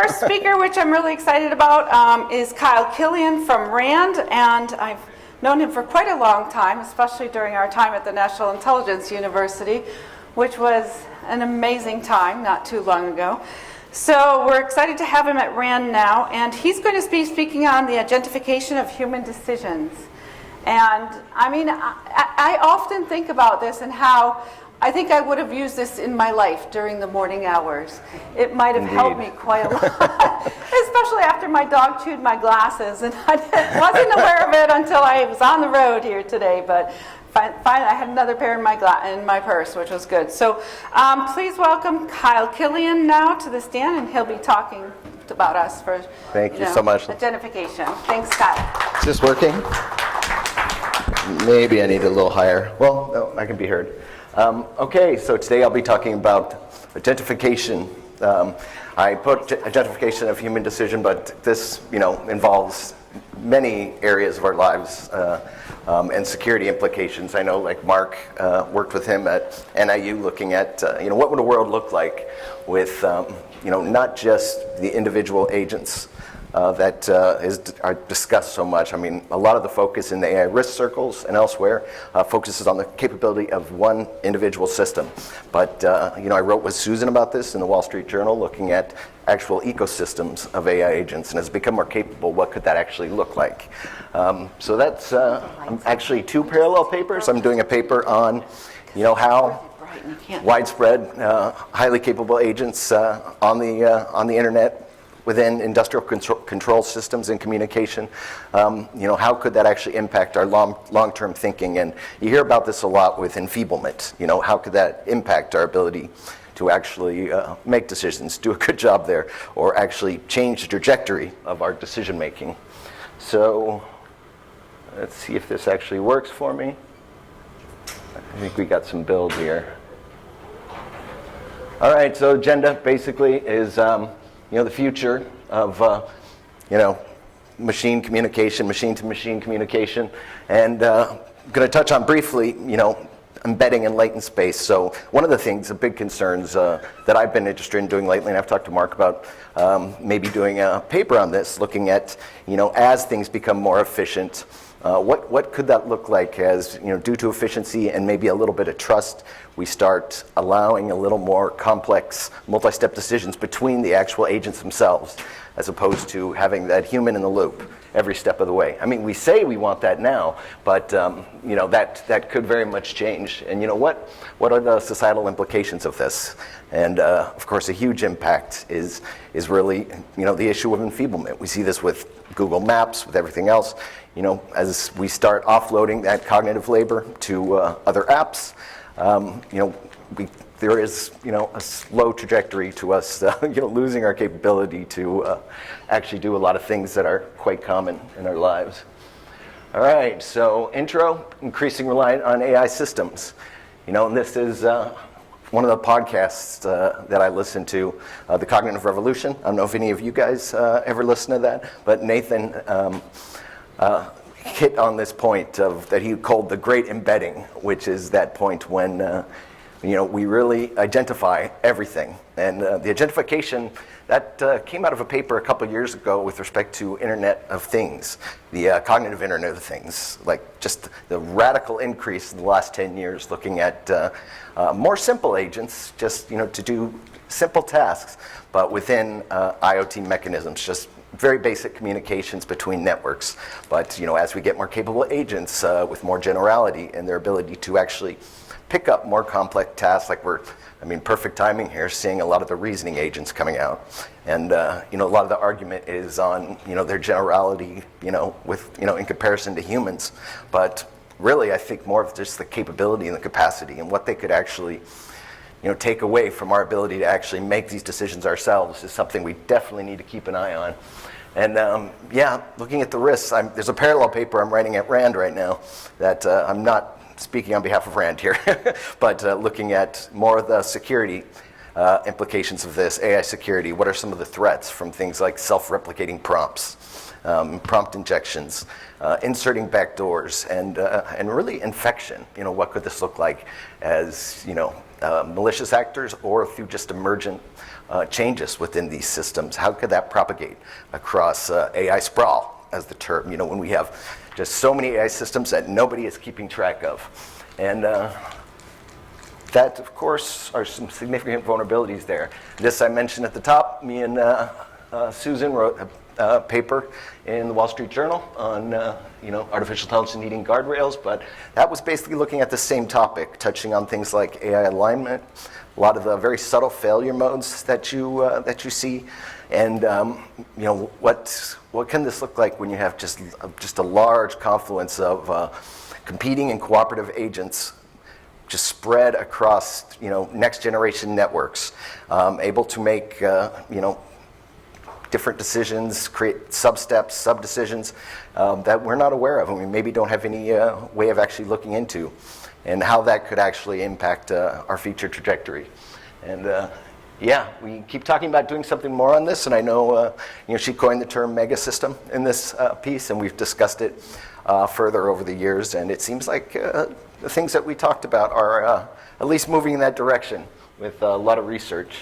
first speaker, which I'm really excited about, is Kilian from RAND, and I've known him for quite a long time, especially during our time at the National Intelligence University, which was an amazing time not too long ago. So we're excited to have him at RAND now, and he's going to be speaking on the agentification of human decisions. And I mean, I often think about this and how I think I would have used this in my life during the morning hours. It might have helped me quite a lot, especially after my dog chewed my glasses, and I wasn't aware of it until I was on the road here today. But finally, I had another pair in my purse, which was good. So please welcome Kilian now to the stand, and he'll be talking about us for Thank you so much. Agentification. Thanks, Kyle. Is this working? Maybe I need a little higher. Well, no, I can be heard. Okay, so today I'll be talking about agentification. I put agentification of human decision, but this, involves many areas of our lives and security implications. I know, like Mark worked with him at NIU, looking at what would a world look like with not just the individual agents that are discussed so much. I mean, a lot of the focus in the AI risk circles and elsewhere focuses on the capability of one individual system. But, I wrote with Susan about this in the Wall Street Journal, looking at actual ecosystems of AI agents. And as it become more capable, what could that actually look like? So that's actually two parallel papers. I'm doing a paper on, how widespread, highly capable agents on the internet within industrial control systems and communication, how could that actually impact our long-term thinking? And you hear about this a lot with enfeeblement. How could that impact our ability to actually make decisions, do a good job there, or actually change the trajectory of our decision making? So let's see if this actually works for me. I think we got some build here. All right, so agenda basically is the future of, machine communication, machine-to-machine communication. And I'm going to touch on briefly, embedding in latent space. So one of the things, the big concerns that I've been interested in doing lately, and I've talked to Mark about maybe doing a paper on this, looking at, as things become more efficient, what could that look like as, due to efficiency and maybe a little bit of trust, we start allowing a little more complex multi-step decisions between the actual agents themselves, as opposed to having that human in the loop every step of the way. I mean, we say we want that now, but that could very much change. And what are the societal implications of this? And of course, a huge impact is really the issue of enfeeblement. We see this with Google Maps, with everything else. As we start offloading that cognitive labor to other apps, there is a slow trajectory to us losing our capability to actually do a lot of things that are quite common in our lives. All right, so intro, increasing reliance on AI systems. And this is one of the podcasts that I listen to, The Cognitive Revolution. I don't know if any of you guys ever listen to that, but Nathan hit on this point that he called the great embedding, which is that point when we really identify everything. And the agentification, that came out of a paper a couple years ago with respect to Internet of Things, the cognitive Internet of Things, like just the radical increase in the last 10 years, looking at more simple agents, just to do simple tasks, but within IoT mechanisms, just very basic communications between networks. But as we get more capable agents with more generality and their ability to actually pick up more complex tasks, like perfect timing here, seeing a lot of the reasoning agents coming out. And a lot of the argument is on their generality, in comparison to humans. But really, I think more of just the capability and the capacity and what they could actually take away from our ability to actually make these decisions ourselves is something we definitely need to keep an eye on. And looking at the risks, there's a parallel paper I'm writing at RAND right now that I'm not speaking on behalf of RAND here, but looking at more of the security implications of this, AI security. What are some of the threats from things like self-replicating prompts, prompt injections, inserting backdoors, and really infection? What could this look like as malicious actors or through just emergent changes within these systems? How could that propagate across AI sprawl, as the term, when we have just so many AI systems that nobody is keeping track of? And that, of course, are some significant vulnerabilities there. This I mentioned at the top. Me and Susan wrote a paper in the Wall Street Journal on artificial intelligence needing guardrails, but that was basically looking at the same topic, touching on things like AI alignment, a lot of the very subtle failure modes that you see, and what can this look like when you have just a large confluence of competing and cooperative agents just spread across next generation networks, able to make different decisions, create sub-steps, sub-decisions that we're not aware of and we maybe don't have any way of actually looking into, and how that could actually impact our future trajectory. And we keep talking about doing something more on this, and I know she coined the term mega system in this piece, and we've discussed it further over the years, and it seems like the things that we talked about are at least moving in that direction with a lot of research.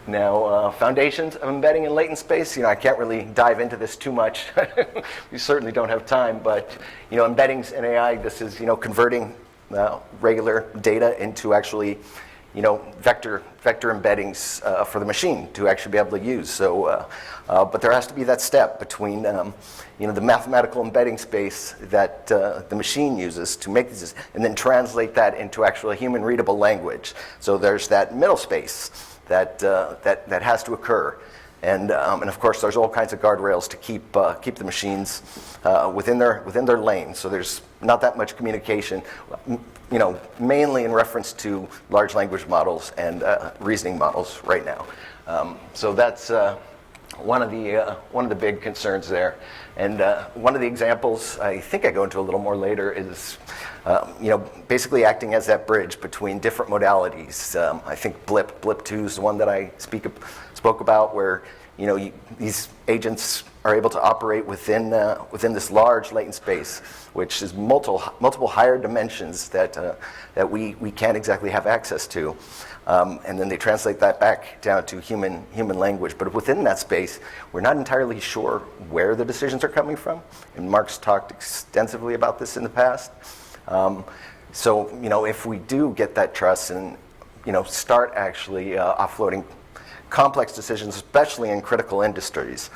Now, foundations of embedding in latent space, I can't really dive into this too much. We certainly don't have time, but embeddings in AI, this is converting regular data into actually vector embeddings for the machine to actually be able to use. So, but there has to be that step between the mathematical embedding space that the machine uses to make these, and then translate that into actual human readable language. So there's that middle space that has to occur. And of course, there's all kinds of guardrails to keep the machines within their lane. So there's not that much communication, mainly in reference to large language models and reasoning models right now. So that's one of the big concerns there. And one of the examples I think I go into a little more later is basically acting as that bridge between different modalities. I think Blip 2 is the one that I spoke about, where these agents are able to operate within this large latent space, which is multiple higher dimensions that we can't exactly have access to, and then they translate that back down to human language. But within that space, we're not entirely sure where the decisions are coming from, and Mark's talked extensively about this in the past. So if we do get that trust and start actually offloading complex decisions, especially in critical industries,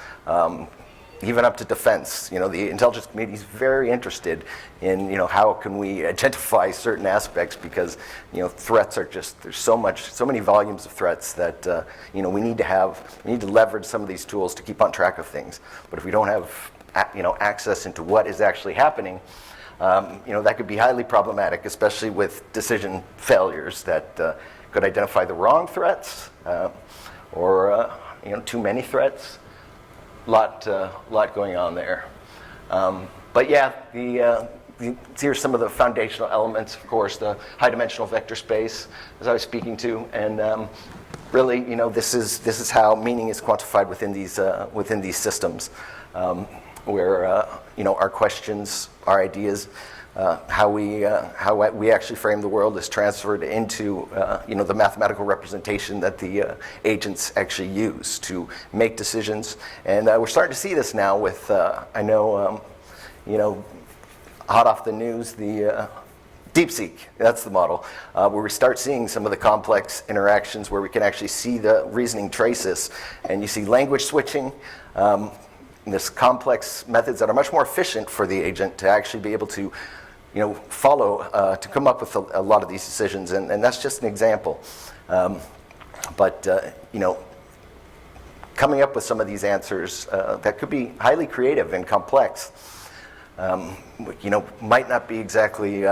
even up to defense. The intelligence community is very interested in, how can we identify certain aspects, because, threats are there's so many volumes of threats that, we need to leverage some of these tools to keep on track of things. But if we don't have, access into what is actually happening, that could be highly problematic, especially with decision failures that could identify the wrong threats, or too many threats. Lot going on there. But yeah, here's some of the foundational elements. Of course, the high-dimensional vector space, as I was speaking to, and really, this is how meaning is quantified within these systems, where our questions, our ideas, how we actually frame the world is transferred into the mathematical representation that the agents actually use to make decisions. And we're starting to see this now with I know hot off the news, the DeepSeek, that's the model, where we start seeing some of the complex interactions where we can actually see the reasoning traces, and you see language switching. This complex methods that are much more efficient for the agent to actually be able to follow, to come up with a lot of these decisions, and that's just an example. But coming up with some of these answers that could be highly creative and complex, might not be exactly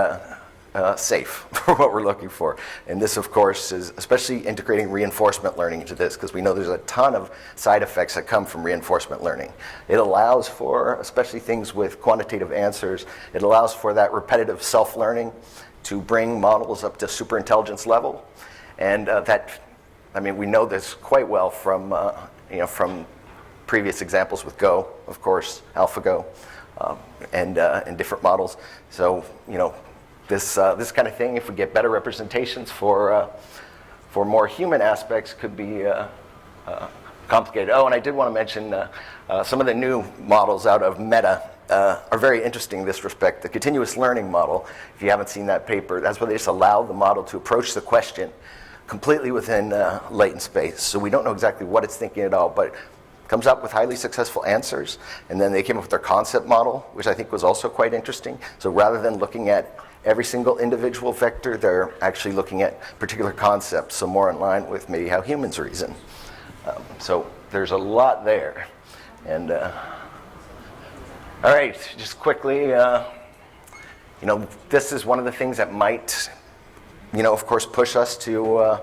safe for what we're looking for. And this, of course, is especially integrating reinforcement learning into this, because we know there's a ton of side effects that come from reinforcement learning. It allows for, especially things with quantitative answers, it allows for that repetitive self-learning to bring models up to superintelligence level. And we know this quite well from previous examples with Go, of course, AlphaGo, and different models. So, this kind of thing, if we get better representations for for more human aspects could be complicated. Oh, and I did want to mention some of the new models out of Meta are very interesting in this respect. The continuous learning model, if you haven't seen that paper, that's where they just allow the model to approach the question completely within latent space. So we don't know exactly what it's thinking at all, but it comes up with highly successful answers. And then they came up with their concept model, which I think was also quite interesting. So rather than looking at every single individual vector, they're actually looking at particular concepts, so more in line with maybe how humans reason. So there's a lot there. And all right, just quickly, this is one of the things that might, of course, push us to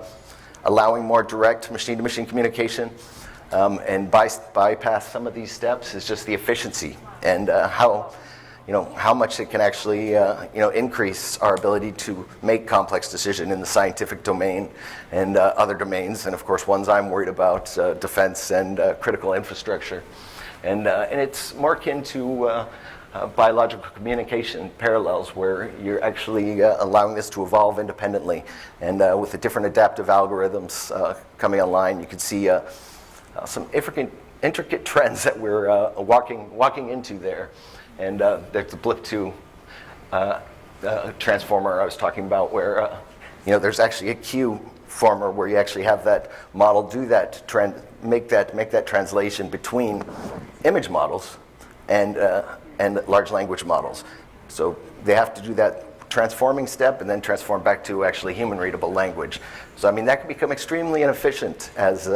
allowing more direct machine-to-machine communication. And bypass some of these steps is just the efficiency and how much it can actually, increase our ability to make complex decisions in the scientific domain and other domains, and of course, ones I'm worried about, defense and critical infrastructure. And it's more akin to biological communication parallels, where you're actually allowing this to evolve independently. And with the different adaptive algorithms coming online, you can see some intricate trends that we're walking into there. And there's the blip-2 transformer I was talking about, where there's actually a Q former where you actually have that model do that make that translation between image models and large language models. So they have to do that transforming step and then transform back to actually human readable language. So I mean, that can become extremely inefficient as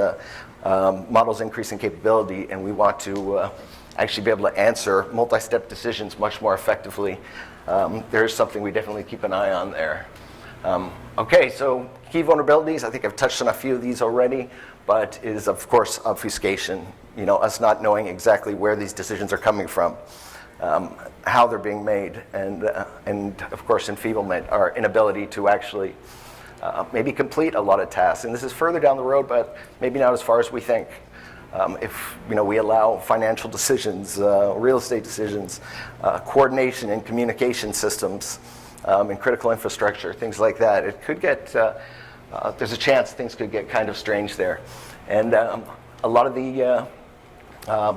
models increase in capability, and we want to actually be able to answer multi-step decisions much more effectively. There's something we definitely keep an eye on there. Okay, so key vulnerabilities, I think I've touched on a few of these already, but is of course obfuscation, us not knowing exactly where these decisions are coming from, how they're being made, and of course enfeeblement, our inability to actually maybe complete a lot of tasks. And this is further down the road, but maybe not as far as we think. If we allow financial decisions, real estate decisions, coordination in communication systems, in critical infrastructure, things like that, it could get, there's a chance things could get kind of strange there. And a lot of the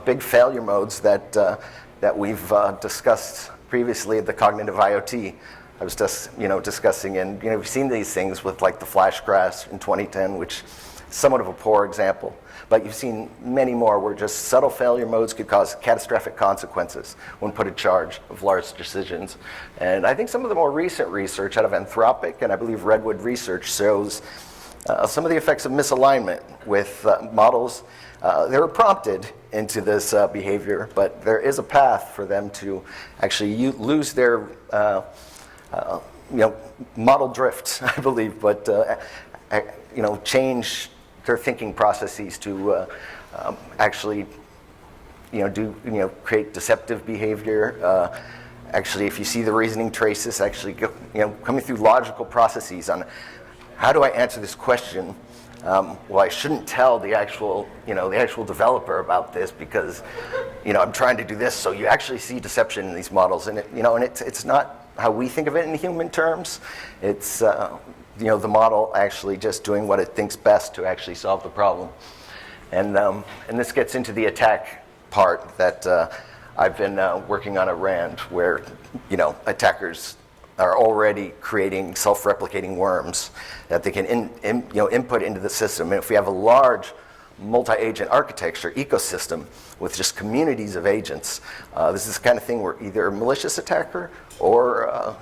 big failure modes that we've discussed previously at the cognitive IoT, I was just discussing, and we've seen these things with like the flash crash in 2010, which is somewhat of a poor example. But you've seen many more where just subtle failure modes could cause catastrophic consequences when put in charge of large decisions. And I think some of the more recent research out of Anthropic, and I believe Redwood Research, shows some of the effects of misalignment with models. They were prompted into this behavior, but there is a path for them to actually lose their model drift, I believe, but change their thinking processes to actually, create deceptive behavior. Actually, if you see the reasoning traces, actually, coming through logical processes on how do I answer this question. Well, I shouldn't tell the actual developer about this because, I'm trying to do this. So you actually see deception in these models, and it's not how we think of it in human terms. It's the model actually just doing what it thinks best to actually solve the problem. And this gets into the attack part that I've been working on at RAND, where attackers are already creating self-replicating worms that they can input into the system. And if we have a large multi-agent architecture ecosystem with just communities of agents, this is the kind of thing where either a malicious attacker or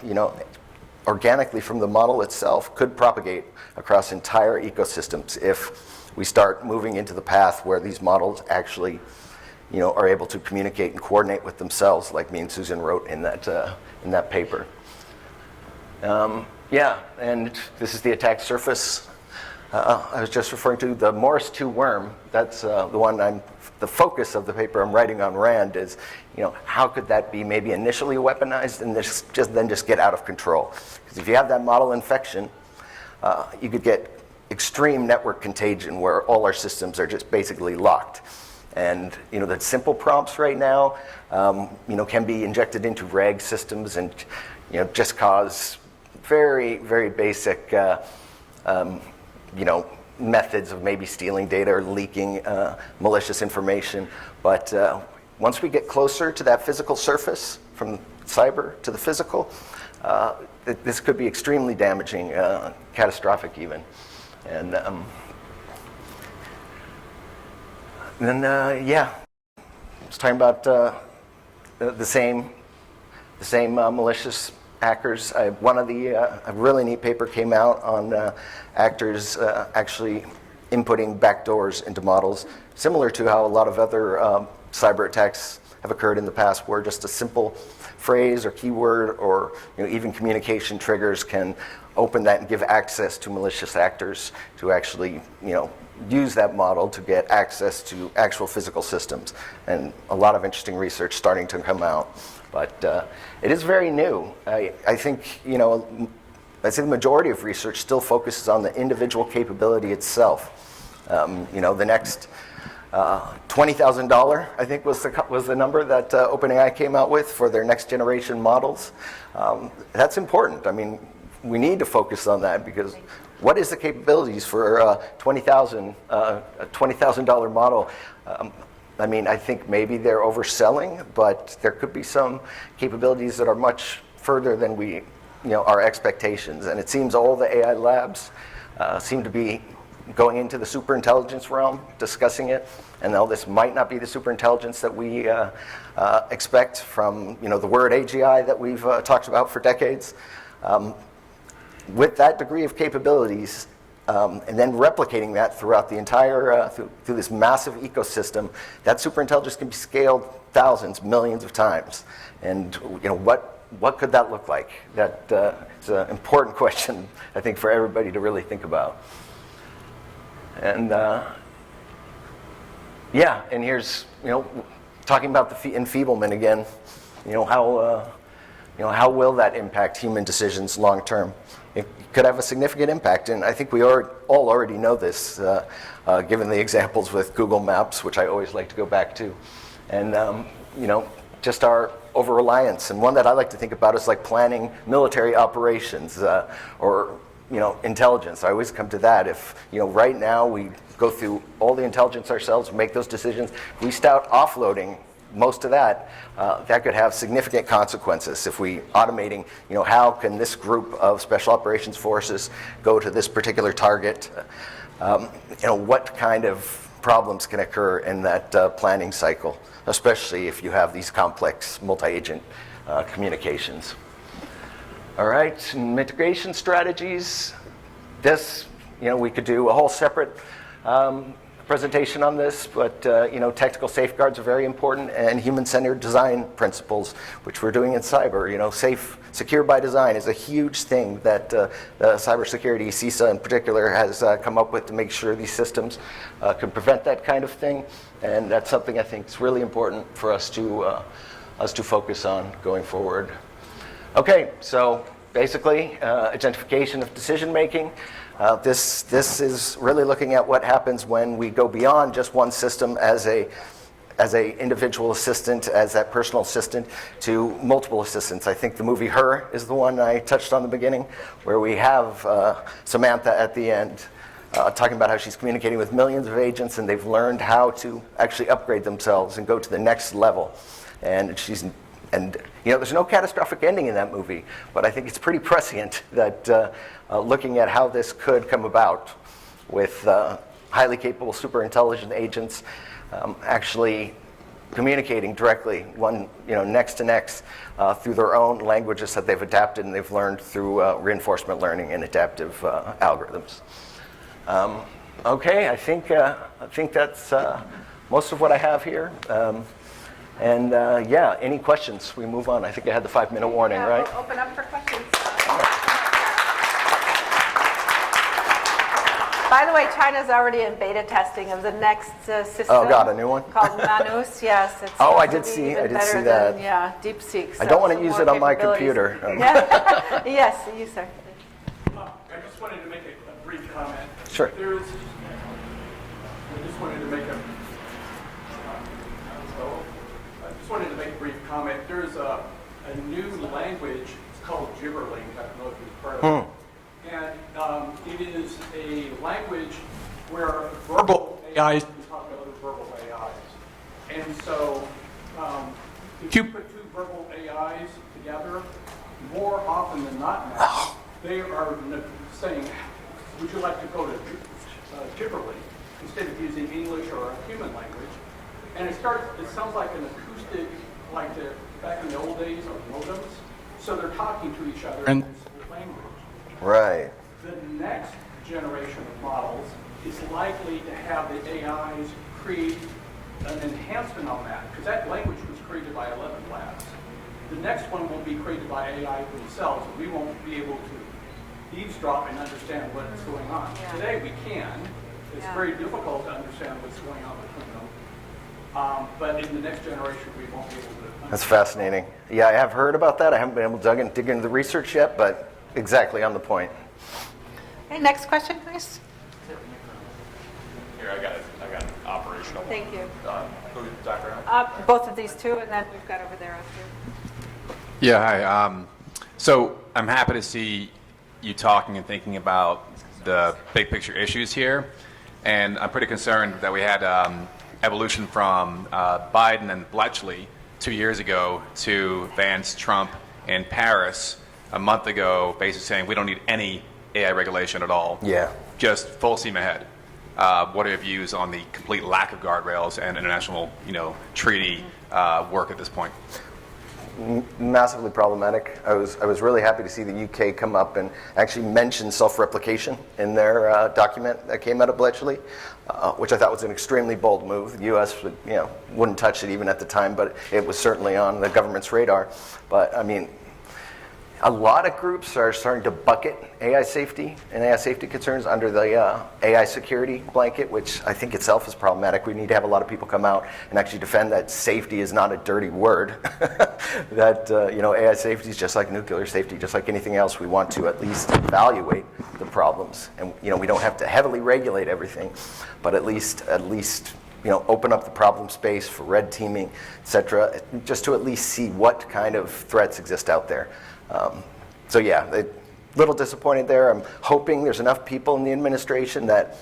organically from the model itself could propagate across entire ecosystems if we start moving into the path where these models actually are able to communicate and coordinate with themselves, like me and Susan wrote in that paper. And this is the attack surface. I was just referring to the Morris 2 worm. That's the one the focus of the paper I'm writing on RAND is, how could that be maybe initially weaponized and then just get out of control? Because if you have that model infection, you could get extreme network contagion where all our systems are just basically locked. And the simple prompts right now, can be injected into RAG systems and just cause very, very basic methods of maybe stealing data or leaking malicious information. But once we get closer to that physical surface, from cyber to the physical, this could be extremely damaging, catastrophic even. And then, I was talking about the same malicious hackers. One of the a really neat paper came out on actors actually inputting backdoors into models, similar to how a lot of other cyber attacks have occurred in the past, where just a simple phrase or keyword or even communication triggers can open that and give access to malicious actors to actually use that model to get access to actual physical systems. And a lot of interesting research starting to come out. But it is very new. I think the majority of research still focuses on the individual capability itself. The next $20,000, I think, was the number that OpenAI came out with for their next generation models. That's important. I mean, we need to focus on that, because what is the capabilities for a $20,000 model? I think maybe they're overselling, but there could be some capabilities that are much further than our expectations. And it seems all the AI labs seem to be going into the superintelligence realm, discussing it. And though this might not be the superintelligence that we expect from the word AGI that we've talked about for decades, with that degree of capabilities, and then replicating that throughout the entire, through this massive ecosystem, that superintelligence can be scaled thousands, millions of times. And what could that look like? That is an important question, I think, for everybody to really think about. And and here's talking about the enfeeblement again. How will that impact human decisions long term? It could have a significant impact, and I think we all already know this, given the examples with Google Maps, which I always like to go back to, and just our over-reliance. And one that I like to think about is like planning military operations or intelligence. I always come to that. If right now we go through all the intelligence ourselves, make those decisions, if we start offloading most of that, that could have significant consequences. If we automating, how can this group of special operations forces go to this particular target? What kind of problems can occur in that planning cycle, especially if you have these complex multi-agent communications. All right, mitigation strategies. This, we could do a whole separate presentation on this, but technical safeguards are very important, and human-centered design principles, which we're doing in cyber. Safe, secure by design is a huge thing that cybersecurity, CISA in particular, has come up with to make sure these systems can prevent that kind of thing, and that's something I think is really important for us to focus on going forward. Okay, so basically, agentification of decision making. This is really looking at what happens when we go beyond just one system as a individual assistant, as that personal assistant, to multiple assistants. I think the movie Her is the one I touched on in the beginning, where we have Samantha at the end talking about how she's communicating with millions of agents, and they've learned how to actually upgrade themselves and go to the next level. And there's no catastrophic ending in that movie, but I think it's pretty prescient that looking at how this could come about with highly capable superintelligent agents actually communicating directly, next to next, through their own languages that they've adapted and they've learned through reinforcement learning and adaptive algorithms. Okay, I think that's most of what I have here. Any questions? We move on. I think I had the 5-minute warning, right? We'll open up for questions. By the way, China's already in beta testing of the next system. Oh God, a new one? Called Manus, yes. It's I did see that. Yeah, DeepSeek. I don't want to use it on my computer. Yes, you, sir. I just wanted to make a brief comment. Sure. I just wanted to make a brief comment. There's a new language. It's called Gibberling. I don't know if you've heard of it. And it is a language where verbal AIs can talk to other verbal AIs. And so if you put two verbal AIs together, more often than not now, they are saying, would you like to go to Gibberly instead of using English or a human language? And it sounds like an acoustic, like back in the old days of modems. So they're talking to each other in this language. Right. The next generation of models is likely to have the AIs create an enhancement on that, because that language was created by 11 labs. The next one will be created by AI themselves, and we won't be able to eavesdrop and understand what's going on. Yeah. Today we can. It's very difficult to understand what's going on between them. But in the next generation, we won't be able to. That's fascinating. Yeah, I have heard about that. I haven't been able to dig into the research yet, but exactly on the point. Okay, next question, please. Here, I got an operational one. Thank you. Who, Dr. Allen? Both of these two, and then we've got over there on two. Yeah, hi. So I'm happy to see you talking and thinking about the big picture issues here. And I'm pretty concerned that we had evolution from Biden and Bletchley 2 years ago to Vance, Trump, and Paris a month ago, basically saying we don't need any AI regulation at all. Yeah. Just full steam ahead. What are your views on the complete lack of guardrails and international, treaty work at this point? Massively problematic. I was really happy to see the UK come up and actually mention self-replication in their document that came out of Bletchley, which I thought was an extremely bold move. The US wouldn't touch it even at the time, but it was certainly on the government's radar. But I mean, a lot of groups are starting to bucket AI safety and AI safety concerns under the AI security blanket, which I think itself is problematic. We need to have a lot of people come out and actually defend that safety is not a dirty word. That AI safety is just like nuclear safety, just like anything else. We want to at least evaluate the problems, and we don't have to heavily regulate everything, but at least open up the problem space for red teaming, etc., just to at least see what kind of threats exist out there. So yeah, a little disappointed there. I'm hoping there's enough people in the administration that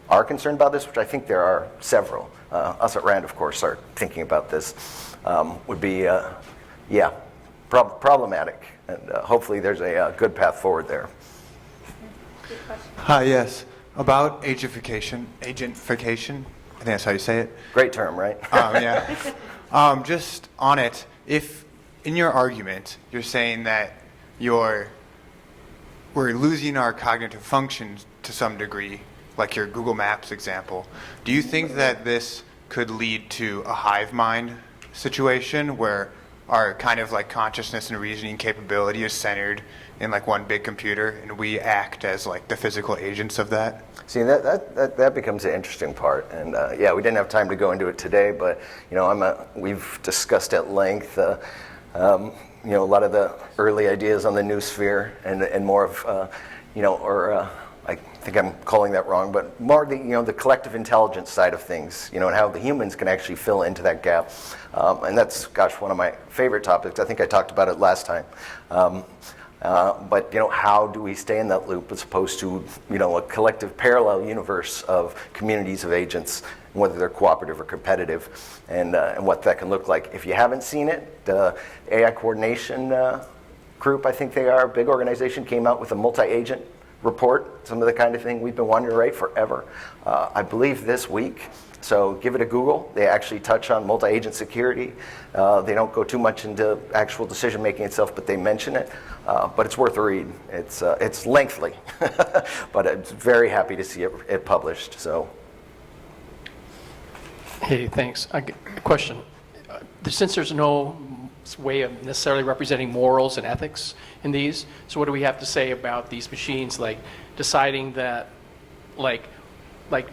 are concerned about this, which I think there are several. Us at RAND, of course, are thinking about this. Would be, problematic. And hopefully there's a good path forward there. Hi, yes. About agentification, I think that's how you say it. Great term, right? Yeah. Just on it, if in your argument you're saying that we're losing our cognitive functions to some degree, like your Google Maps example, do you think that this could lead to a hive mind situation where our kind of like consciousness and reasoning capability is centered in like one big computer and we act as like the physical agents of that? See, that becomes the interesting part, and we didn't have time to go into it today, but we've discussed at length, a lot of the early ideas on the new sphere, and more of, I think I'm calling that wrong, but more the collective intelligence side of things, and how the humans can actually fill into that gap, and that's, one of my favorite topics. I think I talked about it last time. But how do we stay in that loop as opposed to a collective parallel universe of communities of agents, whether they're cooperative or competitive, and what that can look like. If you haven't seen it, the AI coordination group, I think they are a big organization, came out with a multi-agent report, some of the kind of thing we've been wanting to write forever. I believe this week. So give it a Google. They actually touch on multi-agent security. They don't go too much into actual decision making itself, but they mention it. But it's worth a read. It's lengthy, but I'm very happy to see it published. So. Hey, thanks. A question. Since there's no way of necessarily representing morals and ethics in these, so what do we have to say about these machines, like deciding that, like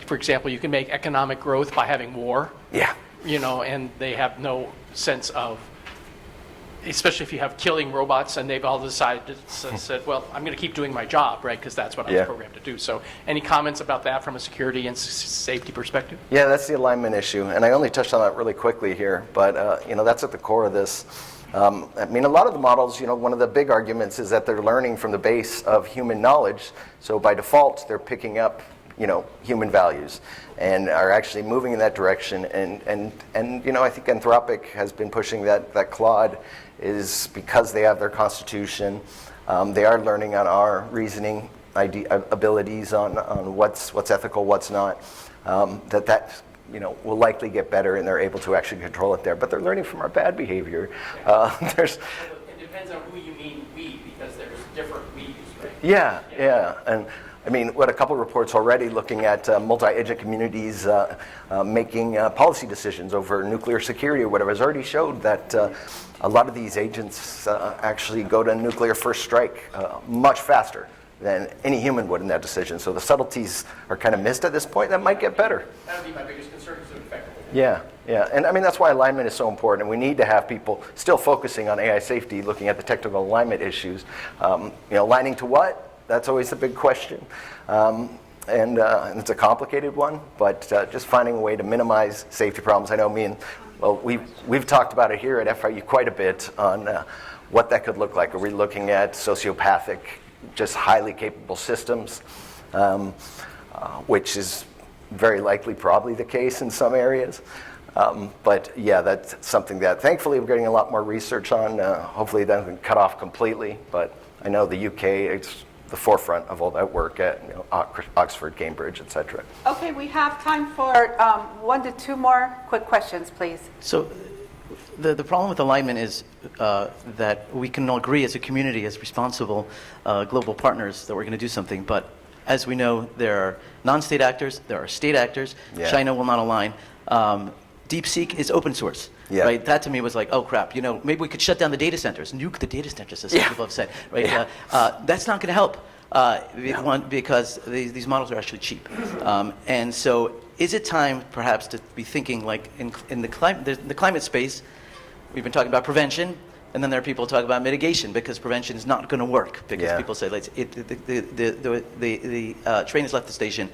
for example, you can make economic growth by having war? Yeah. And they have no sense of, especially if you have killing robots and they've all decided, said, well, I'm going to keep doing my job, right? Because that's what I was programmed to do. So any comments about that from a security and safety perspective? Yeah, that's the alignment issue. And I only touched on that really quickly here, but that's at the core of this. A lot of the models, one of the big arguments is that they're learning from the base of human knowledge. So by default, they're picking up human values, and are actually moving in that direction. And I think Anthropic has been pushing that Claude is because they have their constitution. They are learning on our reasoning abilities on what's ethical, what's not. That will likely get better, and they're able to actually control it there. But they're learning from our bad behavior. It depends on who you mean we, because there's different we's, right? Yeah. And I mean, what a couple reports already looking at multi-agent communities making policy decisions over nuclear security or whatever has already showed that a lot of these agents actually go to nuclear first strike much faster than any human would in that decision. So the subtleties are kind of missed at this point. That might get better. That would be my biggest concern, is effectively. Yeah. And I mean, that's why alignment is so important. And we need to have people still focusing on AI safety, looking at the technical alignment issues. Aligning to what? That's always the big question. And it's a complicated one, but just finding a way to minimize safety problems. I know we've talked about it here at FIU quite a bit on what that could look like. Are we looking at sociopathic, just highly capable systems, which is very likely probably the case in some areas. But yeah, that's something that thankfully we're getting a lot more research on. Hopefully it doesn't cut off completely, but I know the UK, it's the forefront of all that work at Oxford, Cambridge, etc. Okay, we have time for 1 to 2 more quick questions, please. So the problem with alignment is that we can all agree as a community, as responsible global partners, that we're going to do something. But as we know, there are non-state actors, there are state actors. Yeah. China will not align. DeepSeek is open source. Yeah. Right? That to me was like, oh crap, maybe we could shut down the data centers, nuke the data centers, as some people have said. Right? Yeah. That's not going to help. One, because these models are actually cheap. And so is it time perhaps to be thinking like in the climate space, we've been talking about prevention, and then there are people talking about mitigation, because prevention is not going to work, because people say the train has left the station,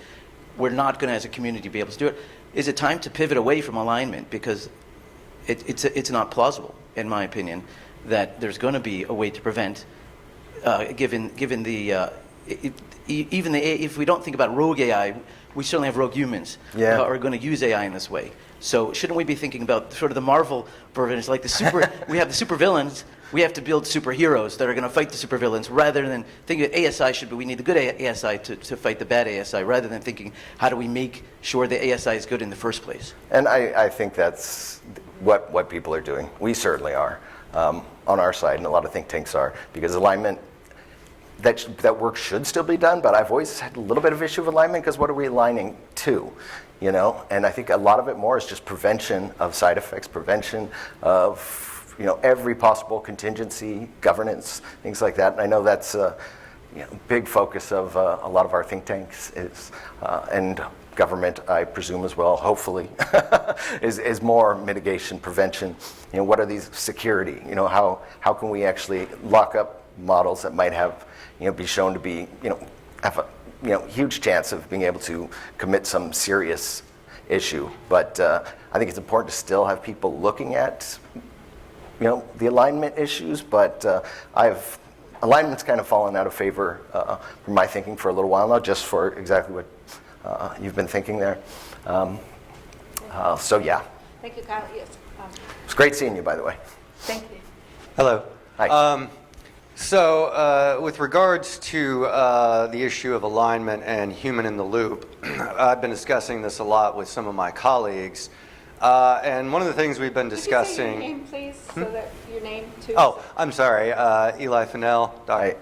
we're not going to as a community be able to do it. Is it time to pivot away from alignment, because it's not plausible, in my opinion, that there's going to be a way to prevent, given the if we don't think about rogue AI, we certainly have rogue humans who are going to use AI in this way. So shouldn't we be thinking about sort of the Marvel versions, like we have the super villains, we have to build superheroes that are going to fight the supervillains, rather than thinking that ASI we need the good ASI to fight the bad ASI, rather than thinking, how do we make sure the ASI is good in the first place? And I think that's what people are doing. We certainly are on our side, and a lot of think tanks are, because alignment, that work should still be done, but I've always had a little bit of issue with alignment, because what are we aligning to? And I think a lot of it more is just prevention of side effects, prevention of every possible contingency, governance, things like that. And I know that's a big focus of a lot of our think tanks and government, I presume as well, hopefully, is more mitigation, prevention. What are these security? How can we actually lock up models that might have be shown to be have a huge chance of being able to commit some serious issue. But I think it's important to still have people looking at the alignment issues. But alignment's kind of fallen out of favor from my thinking for a little while now, just for exactly what you've been thinking there. So yeah. Thank you, Kyle. Yes. It's great seeing you, by the way. Thank you. Hello. Hi. So with regards to the issue of alignment and human in the loop, I've been discussing this a lot with some of my colleagues. And one of the things we've been discussing... Could you say your name, please, so that your name, too? Oh, I'm sorry. Eli Fennell. Hi.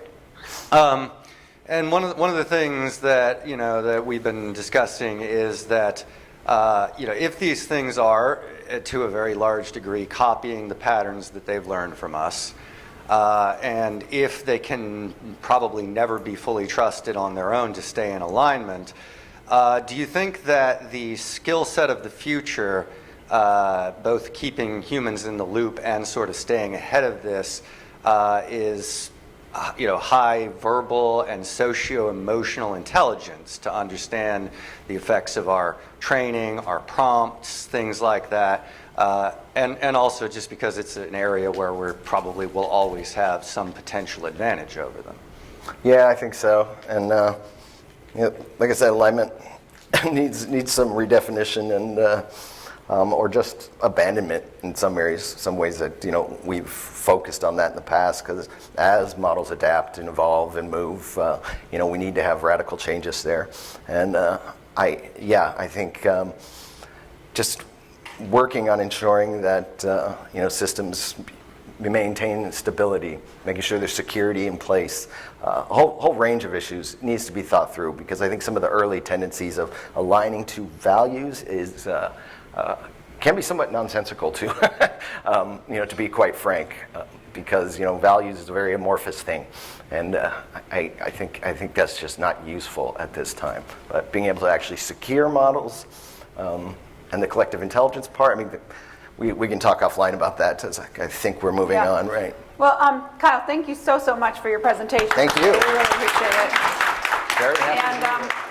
And one of the things that, that we've been discussing is that, if these things are, to a very large degree, copying the patterns that they've learned from us, and if they can probably never be fully trusted on their own to stay in alignment, do you think that the skill set of the future, both keeping humans in the loop and sort of staying ahead of this, is high verbal and socio-emotional intelligence to understand the effects of our training, our prompts, things like that? And also just because it's an area where we probably will always have some potential advantage over them. Yeah, I think so. And Like I said, alignment needs some redefinition and or just abandonment in some areas, some ways that we've focused on that in the past. Because as models adapt and evolve and move, we need to have radical changes there. And I think just working on ensuring that systems maintain stability, making sure there's security in place. A whole range of issues needs to be thought through, because I think some of the early tendencies of aligning to values is can be somewhat nonsensical too, to be quite frank, because values is a very amorphous thing, and I think that's just not useful at this time. But being able to actually secure models and the collective intelligence part, I mean, we can talk offline about that. I think we're moving on, right? Well, Kyle, thank you so much for your presentation. Thank you. I really appreciate it. Very happy to be And here.